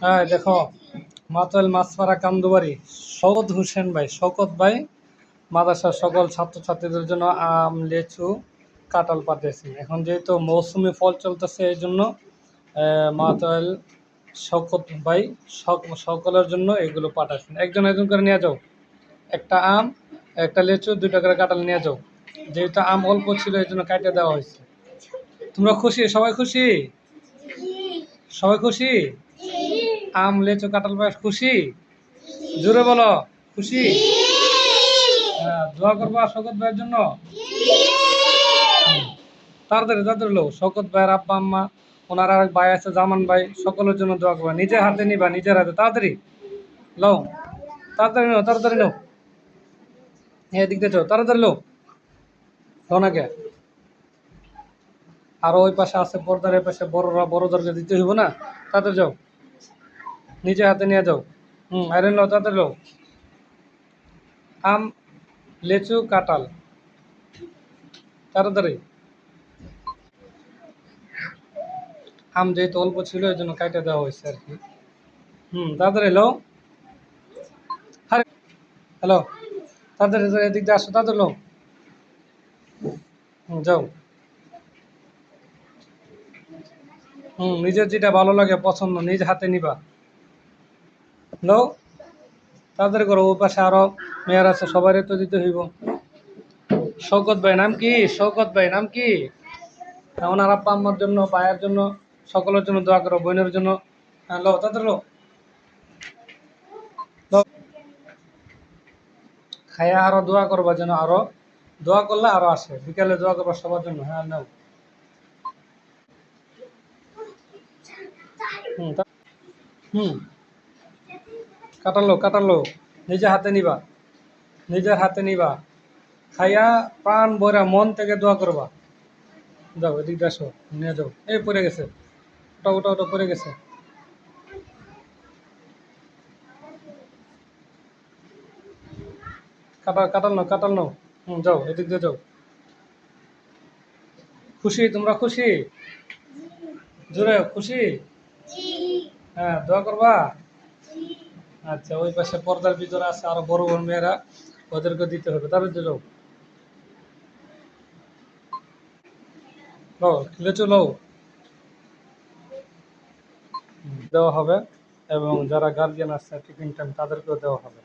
হ্যাঁ দেখো, মাতাল মাছপাড়া কান্দুবাড়ি শওকত হোসেন ভাই, শওকত ভাই মাদ্রাসার সকল ছাত্রছাত্রীদের জন্য আম, লিচু, কাঁঠাল পাঠিয়েছেন। এখন যেহেতু মৌসুমি ফল চলতেছে এই জন্য মাতাল শওকত ভাই সকলের জন্য এগুলো পাঠাচ্ছেন। একজন একজন করে নিয়ে যাও, একটা আম, একটা লিচু, 2টা করে কাঁঠাল নিয়ে যাও। যেহেতু আম অল্প ছিল এই জন্য কাটে দেওয়া হয়েছে। তোমরা খুশি? সবাই খুশি? সবাই খুশি? আম, লিচু, কাঁঠাল পায়েস খুশি? জোরে বলো, খুশি? হ্যাঁ, দোয়া করবা শওকত ভাইয়ের জন্য। তাড়াতাড়ি তাড়াতাড়ি লো, শওকত ভাইয়ের আব্বা আম্মা, ওনার আর এক ভাই আছে জামান ভাই, সকলের জন্য দোয়া করবা। নিজের হাতে নিবা, নিজের হাতে তাড়াতাড়ি লও, তাড়াতাড়ি নাও, তাড়াতাড়ি নাও। হ্যাঁ, এদিক দিয়ে যাও, তাড়াতাড়ি লো, ওনাকে। আর ওই পাশে আছে পর্দার এই পাশে বড়রা বড়দেরকে দিতে হইব না, তাড়াতাড়ি যাও, নিজে হাতে নিয়ে যাও। আইরন লো, তাড়াতাড়ি লো। আম, লিচু, কাঁঠাল, তাড়াতাড়ি। আম যেহেতু অল্প ছিল এই জন্য কাইটে দেওয়া হয়েছে আর কি। তাড়াতাড়ি এলো। হ্যালো, তাড়াতাড়ি এদিক দিয়ে আসো, তাড়াতাড়ি লো। যাও। নিজের যেটা ভালো লাগে পছন্দ নিজ হাতে নিবা। লো, তাড়াতাড়ি করো, ওই পাশে আরো মেয়ার আছে, সবারই তো দিতে হইব। শওকত ভাই নাম কি? শওকত ভাই নাম কি? ওনার আব্বা আম্মার জন্য, ভাইয়ের জন্য, সকলের জন্য দোয়া করো, বোনের জন্য। হ্যাঁ, লো, তাড়াতাড়ি লো। লো, খাইয়া আরো দোয়া করবা যেন আরো, দোয়া করলে আরো আসে। বিকালে দোয়া করবা সবার জন্য। হ্যাঁ, নাও। হুম, কাটালো কাটালো, নিজে হাতে নিবা, নিজের হাতে নিবা। খাইয়া প্রাণ ভরা মন থেকে দোয়া করবা। যাও, এদিক দিয়ে আসো, নিয়ে যাও। এই পড়ে গেছে, ওটা ওটা ওটা পড়ে গেছে। কাটাল নাও, কাটাল নাও। যাও, এদিক দিয়ে যাও। খুশি? তোমরা খুশি? জোরে খুশি? হ্যাঁ, দোয়া করবা। আচ্ছা, ওই পাশে পর্দার ভিতরে আছে আরো বড় বড় মেয়েরা, ওদেরকে দিতে হবে। তারপরে যাও, লও, লিচু লও। দেওয়া হবে, এবং যারা গার্জিয়ান আছে টিফিন টাইম তাদেরকেও দেওয়া হবে।